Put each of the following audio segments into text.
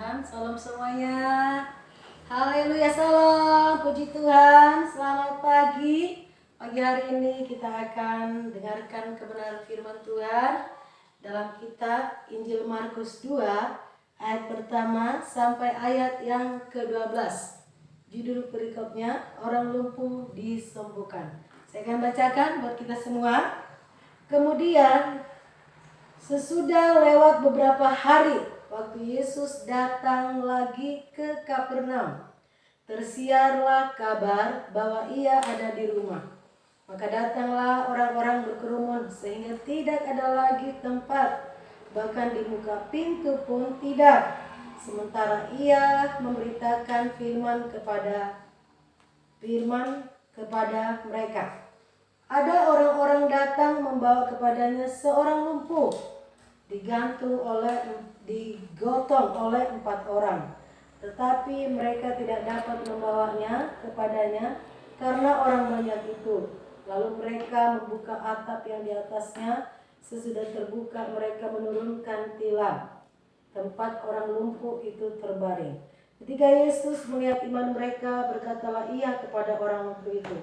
Tuhan, salam semuanya. Haleluya, salam, puji Tuhan. Selamat pagi. Pagi hari ini kita akan dengarkan kebenaran firman Tuhan dalam kitab Injil Markus 2 ayat pertama sampai ayat yang ke-12. Judul perikopnya, orang lumpuh disembuhkan. Saya akan bacakan buat kita semua. Kemudian sesudah lewat beberapa hari, waktu Yesus datang lagi ke Kapernaum, tersiarlah kabar bahwa ia ada di rumah. Maka datanglah orang-orang berkerumun sehingga tidak ada lagi tempat, bahkan di muka pintu pun tidak. Sementara ia memberitakan firman kepada mereka. Ada orang-orang datang membawa kepadanya seorang lumpuh, digotong oleh 4 orang. Tetapi mereka tidak dapat membawanya kepadanya karena orang banyak itu. Lalu mereka membuka atap yang di atasnya. Sesudah terbuka, mereka menurunkan tilam. Tempat orang lumpuh itu terbaring. Ketika Yesus melihat iman mereka, berkatalah ia kepada orang lumpuh itu,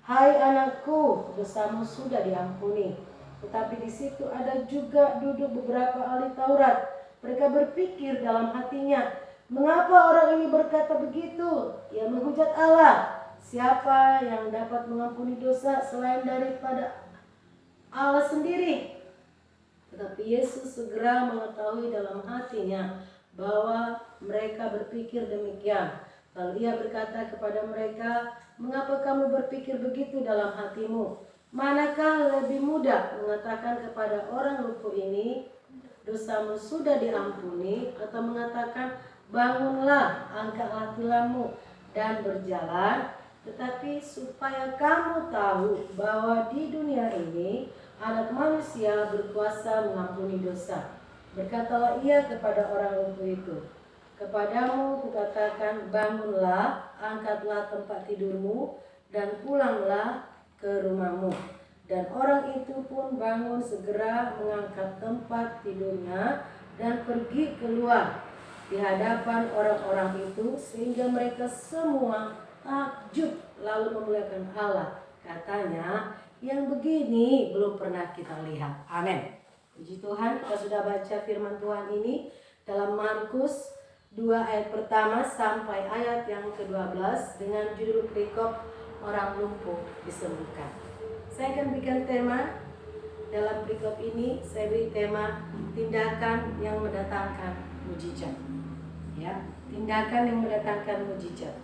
"Hai anakku, dosamu sudah diampuni." Tetapi di situ ada juga duduk beberapa ahli Taurat. Mereka berpikir dalam hatinya, "Mengapa orang ini berkata begitu? Ia menghujat Allah. Siapa yang dapat mengampuni dosa selain daripada Allah sendiri?" Tetapi Yesus segera mengetahui dalam hatinya bahwa mereka berpikir demikian. Lalu ia berkata kepada mereka, "Mengapa kamu berpikir begitu dalam hatimu? Manakah lebih mudah mengatakan kepada orang lumpuh ini, 'Dosamu sudah diampuni,' atau mengatakan, 'Bangunlah, angkatlah tilammu dan berjalan'? Tetapi supaya kamu tahu bahwa di dunia ini Anak manusia berkuasa mengampuni dosa." Berkatalah ia kepada orang lumpuh itu, "Kepadamu kukatakan, bangunlah, angkatlah tempat tidurmu, dan pulanglah ke rumahmu." Dan orang itu pun bangun segera mengangkat tempat tidurnya dan pergi keluar di hadapan orang-orang itu, sehingga mereka semua takjub lalu memuliakan Allah. Katanya, "Yang begini belum pernah kita lihat." Amin. Puji Tuhan, kita sudah baca firman Tuhan ini dalam Markus 2 ayat pertama sampai ayat yang ke-12 dengan judul perikop orang lumpuh disembuhkan. Saya akan berikan tema dalam perikop ini. Saya beri tema tindakan yang mendatangkan mujizat. Ya, tindakan yang mendatangkan mujizat.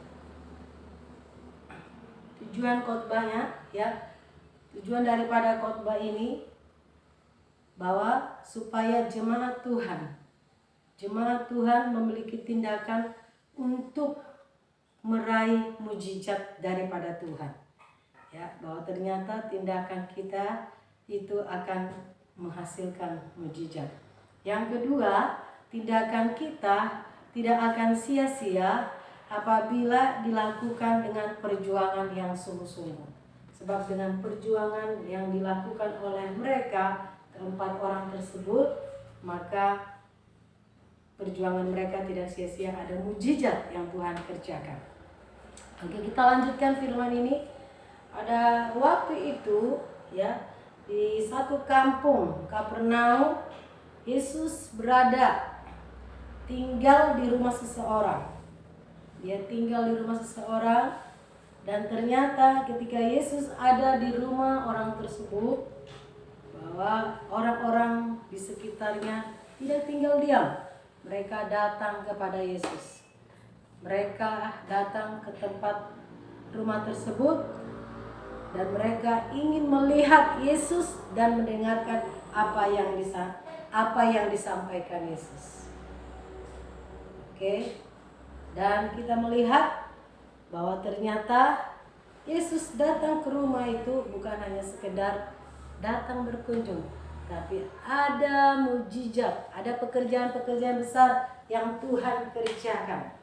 Tujuan khotbahnya, tujuan daripada khotbah ini bahwa supaya jemaat Tuhan memiliki tindakan untuk meraih mujizat daripada Tuhan. Ya, bahwa ternyata tindakan kita itu akan menghasilkan mujizat. Yang kedua, tindakan kita tidak akan sia-sia apabila dilakukan dengan perjuangan yang sungguh-sungguh. Sebab dengan perjuangan yang dilakukan oleh mereka, keempat orang tersebut, maka perjuangan mereka tidak sia-sia, ada mujizat yang Tuhan kerjakan. Oke, kita lanjutkan firman ini. Ada waktu itu, di satu kampung Kapernaum, Yesus tinggal di rumah seseorang. Dia tinggal di rumah seseorang, dan ternyata ketika Yesus ada di rumah orang tersebut, bahwa orang-orang di sekitarnya tidak tinggal diam. Mereka datang kepada Yesus. Mereka datang ke tempat rumah tersebut, dan mereka ingin melihat Yesus dan mendengarkan apa yang disampaikan Yesus. Oke. Dan kita melihat bahwa ternyata Yesus datang ke rumah itu bukan hanya sekedar datang berkunjung, tapi ada mujizat, ada pekerjaan-pekerjaan besar yang Tuhan kerjakan.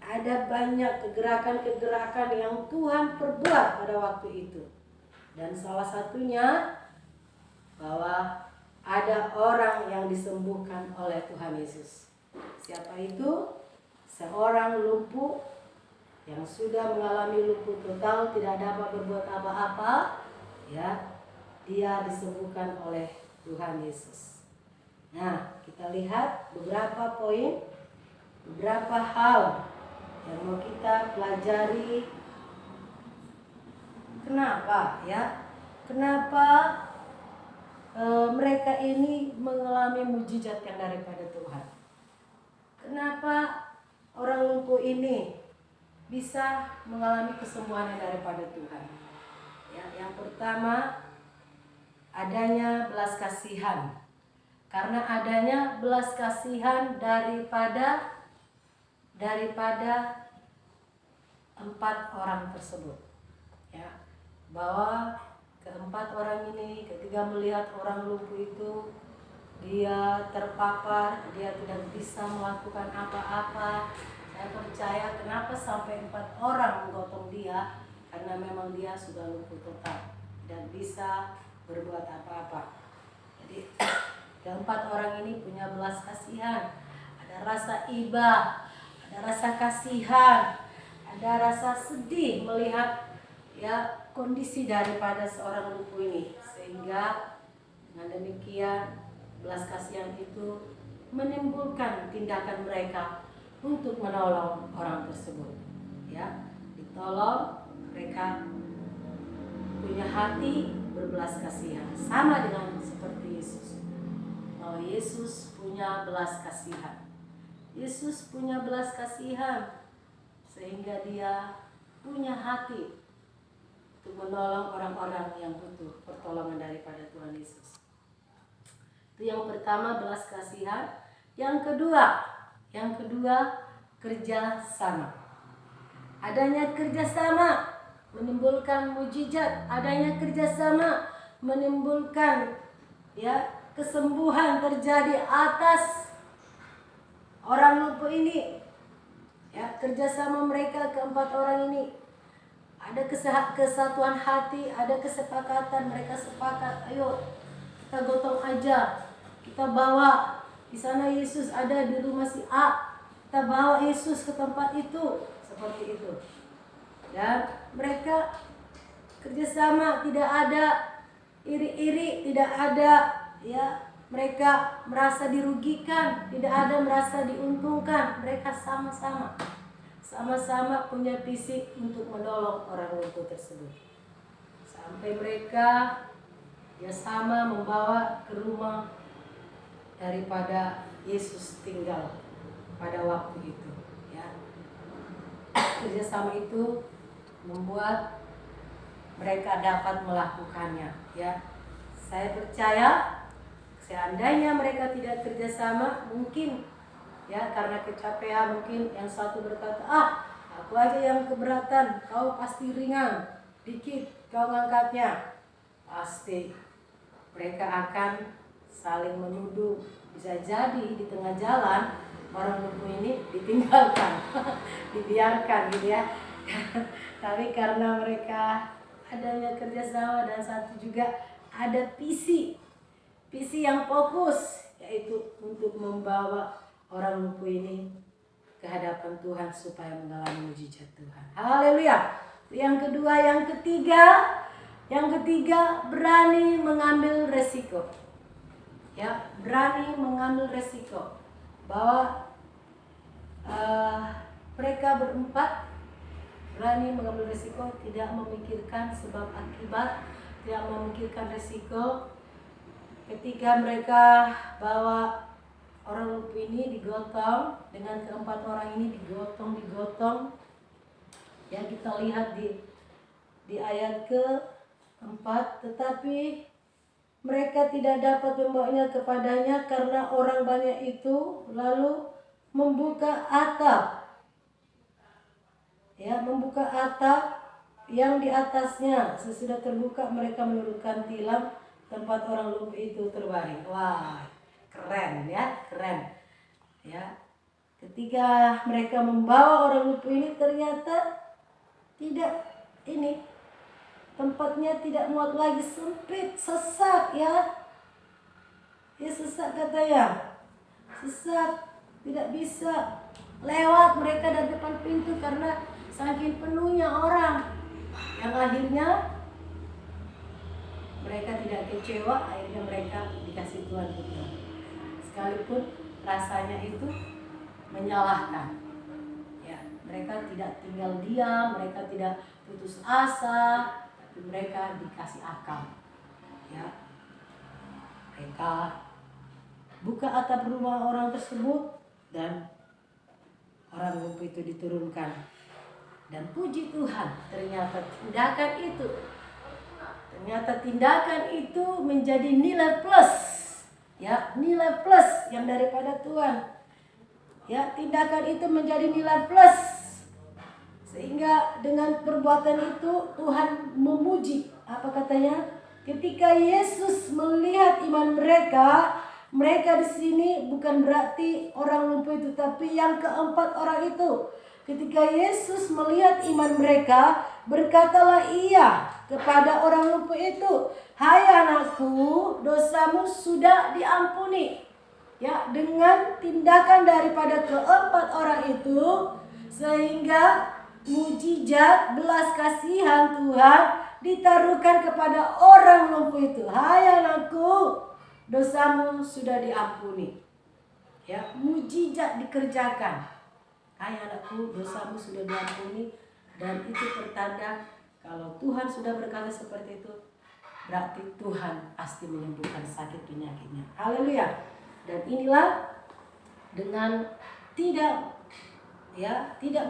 Ada banyak kegerakan-kegerakan yang Tuhan perbuat pada waktu itu. Dan salah satunya bahwa ada orang yang disembuhkan oleh Tuhan Yesus. Siapa Apa itu? Seorang lumpuh yang sudah mengalami lumpuh total, tidak dapat berbuat apa-apa, ya, dia disembuhkan oleh Tuhan Yesus. Nah, kita lihat beberapa poin, beberapa hal yang mau kita pelajari. Kenapa, ya? Kenapa mereka ini mengalami mujizat yang daripada Tuhan? Kenapa orang lumpuh ini bisa mengalami kesembuhan yang daripada Tuhan? Ya, yang pertama, adanya belas kasihan. Karena adanya belas kasihan daripada 4 orang tersebut, ya, bahwa keempat orang ini ketika melihat orang lumpuh itu, dia terpapar, dia tidak bisa melakukan apa-apa. Saya percaya kenapa sampai 4 orang menggotong dia, karena memang dia sudah lumpuh total, tidak bisa berbuat apa-apa. Jadi keempat orang ini punya belas kasihan, ada rasa iba, ada rasa kasihan, ada rasa sedih melihat, ya, kondisi daripada seorang lumpuh ini, sehingga dengan demikian belas kasihan itu menimbulkan tindakan mereka untuk menolong orang tersebut, ya, ditolong, mereka punya hati berbelas kasihan, sama dengan seperti Yesus. Bahwa Yesus punya belas kasihan. Yesus punya belas kasihan sehingga dia punya hati untuk menolong orang-orang yang butuh pertolongan daripada Tuhan Yesus. Itu yang pertama, belas kasihan. Yang kedua kerja sama. Adanya kerjasama menimbulkan mujizat, adanya kerjasama menimbulkan, ya, kesembuhan terjadi atas orang lumpuh ini. Ya, kerjasama mereka keempat orang ini, ada kesatuan hati, ada kesepakatan. Mereka sepakat, ayo kita gotong aja, kita bawa di sana Yesus ada di rumah si A, kita bawa Yesus ke tempat itu, seperti itu. Dan mereka kerjasama, tidak ada iri-iri, tidak ada, ya, mereka merasa dirugikan, tidak ada merasa diuntungkan. Mereka sama-sama punya visi untuk menolong orang lumpuh tersebut, sampai mereka, ya, sama membawa ke rumah daripada Yesus tinggal pada waktu itu, ya. Kerjasama itu membuat mereka dapat melakukannya, ya. Saya percaya seandainya mereka tidak kerjasama, mungkin, ya, karena kecapean, mungkin yang satu berkata, aku aja yang keberatan, kau pasti ringan, dikit kau ngangkatnya. Pasti mereka akan saling menuduh. Bisa jadi di tengah jalan orang lumpuh ini ditinggalkan, dibiarkan, gitu, ya. Tapi karena mereka adanya kerjasama dan satu juga ada visi yang fokus, yaitu untuk membawa orang lumpuh ini ke hadapan Tuhan supaya mengalami mujizat Tuhan. Haleluya. Yang kedua, yang ketiga berani mengambil resiko. Ya, berani mengambil resiko. Bahwa mereka berempat berani mengambil resiko, tidak memikirkan sebab akibat, tidak memikirkan resiko. Ketika mereka bawa orang lumpuh ini digotong, dengan keempat orang ini digotong, ya, kita lihat di ayat ke-4, tetapi mereka tidak dapat membawanya kepadanya karena orang banyak itu, lalu membuka atap, ya, membuka atap yang di atasnya. Sesudah terbuka, mereka menurunkan tilam, tempat orang lumpuh itu terbaring. Wah, keren, ya, keren, ya. Ketika mereka membawa orang lumpuh ini, ternyata tidak, ini tempatnya tidak muat lagi, sempit, sesak, ya. Ya, sesak katanya, sesak. tidak bisa lewat mereka dari depan pintu karena saking penuhnya orang. Yang akhirnya mereka tidak kecewa, akhirnya mereka dikasih Tuhan putra. Sekalipun rasanya itu menyalahkan. Ya, mereka tidak tinggal diam, mereka tidak putus asa, tapi mereka dikasih akal. Ya, mereka buka atap rumah orang tersebut dan orang lumpuh itu diturunkan. Dan puji Tuhan, ternyata tindakan itu menjadi nilai plus. Ya, nilai plus yang daripada Tuhan. Ya, tindakan itu menjadi nilai plus. Sehingga dengan perbuatan itu Tuhan memuji. Apa katanya? Ketika Yesus melihat iman mereka, mereka di sini bukan berarti orang lumpuh itu, tapi yang keempat orang itu. Ketika Yesus melihat iman mereka, berkatalah ia kepada orang lumpuh itu, "Hai anakku, dosamu sudah diampuni." Ya, dengan tindakan daripada keempat orang itu, sehingga mujizat belas kasihan Tuhan ditaruhkan kepada orang lumpuh itu. "Hai anakku, dosamu sudah diampuni." Ya, mujizat dikerjakan. "Hai anakku, dosamu sudah diampuni." Dan itu pertanda kalau Tuhan sudah berkata seperti itu, berarti Tuhan pasti menyembuhkan sakit penyakitnya. Haleluya. Dan inilah dengan tidak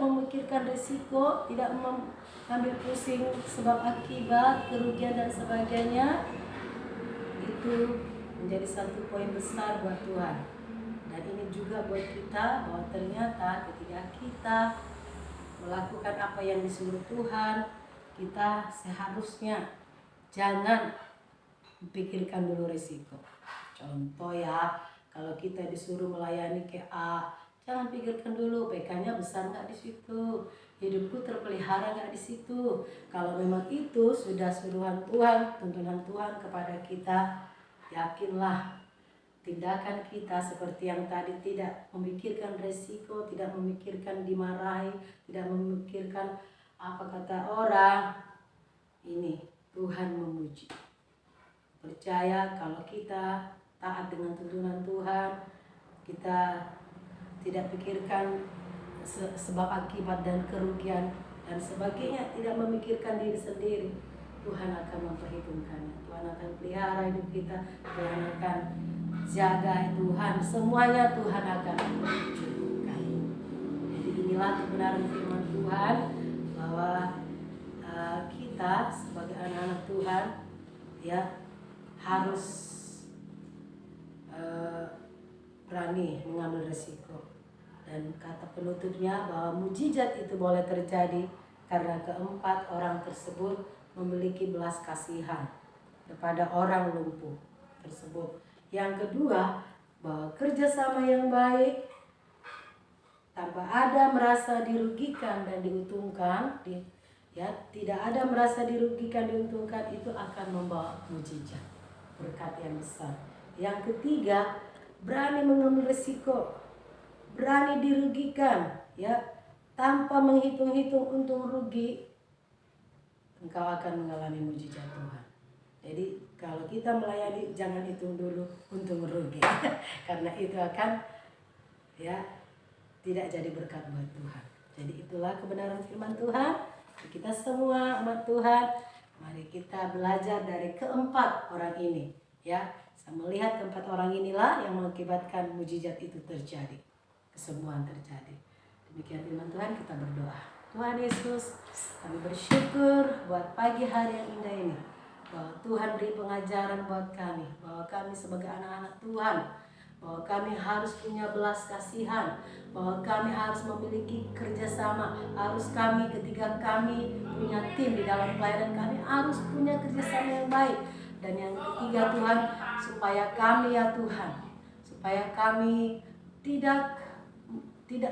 memikirkan risiko, tidak mengambil pusing sebab akibat, kerugian dan sebagainya, itu menjadi satu poin besar buat Tuhan. Dan ini juga buat kita, bahwa ternyata ketika kita melakukan apa yang disuruh Tuhan, kita seharusnya jangan pikirkan dulu risiko. Contoh ya, kalau kita disuruh melayani ke A, jangan pikirkan dulu PK-nya besar nggak di situ, hidupku terpelihara nggak di situ. Kalau memang itu sudah suruhan Tuhan, tuntunan Tuhan kepada kita, yakinlah tindakan kita seperti yang tadi, tidak memikirkan resiko, tidak memikirkan dimarahi, tidak memikirkan apa kata orang. Ini Tuhan memuji. Percaya kalau kita taat dengan tuntunan Tuhan, kita tidak pikirkan sebab akibat dan kerugian dan sebagainya, tidak memikirkan diri sendiri, Tuhan akan memperhitungkannya. Tuhan akan pelihara hidup kita, Tuhan akan jaga, Tuhan semuanya Tuhan akan cukupkan. Jadi inilah kebenaran firman Tuhan, bahwa kita sebagai anak-anak Tuhan ya harus berani mengambil resiko. Dan kata penutupnya bahwa mujizat itu boleh terjadi karena keempat orang tersebut memiliki belas kasihan kepada orang lumpuh tersebut. Yang kedua, bahwa kerjasama yang baik tanpa ada merasa dirugikan dan diuntungkan, tidak ada merasa dirugikan diuntungkan, itu akan membawa mujizat, berkat yang besar. Yang ketiga, berani mengambil risiko, berani dirugikan, ya, tanpa menghitung-hitung untung rugi, engkau akan mengalami mujizat Tuhan. Jadi kalau kita melayani, jangan hitung dulu untung rugi, karena itu akan tidak jadi berkat buat Tuhan. Jadi itulah kebenaran firman Tuhan. Kita semua umat Tuhan, mari kita belajar dari keempat orang ini, ya. Saya melihat keempat orang inilah yang mengakibatkan mujizat itu terjadi, kesembuhan terjadi. Demikian firman Tuhan, kita berdoa. Tuhan Yesus, kami bersyukur buat pagi hari yang indah ini, bahwa Tuhan beri pengajaran buat kami, bahwa kami sebagai anak-anak Tuhan, bahwa kami harus punya belas kasihan, bahwa kami harus memiliki kerjasama, harus kami ketika kami punya tim di dalam pelayanan, kami harus punya kerjasama yang baik. Dan yang ketiga Tuhan, supaya kami ya Tuhan, supaya kami tidak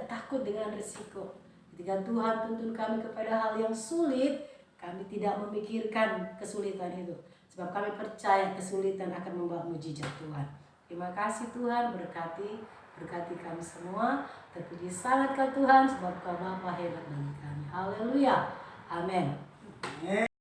takut dengan risiko. Ketika Tuhan tuntun kami kepada hal yang sulit, kami tidak memikirkan kesulitan itu, sebab kami percaya kesulitan akan membawa mujizat Tuhan. Terima kasih Tuhan, berkati Berkati kami semua. Terpuji sangat kau Tuhan, sebab kau Bapa hebat bagi kami. Haleluya. Amin.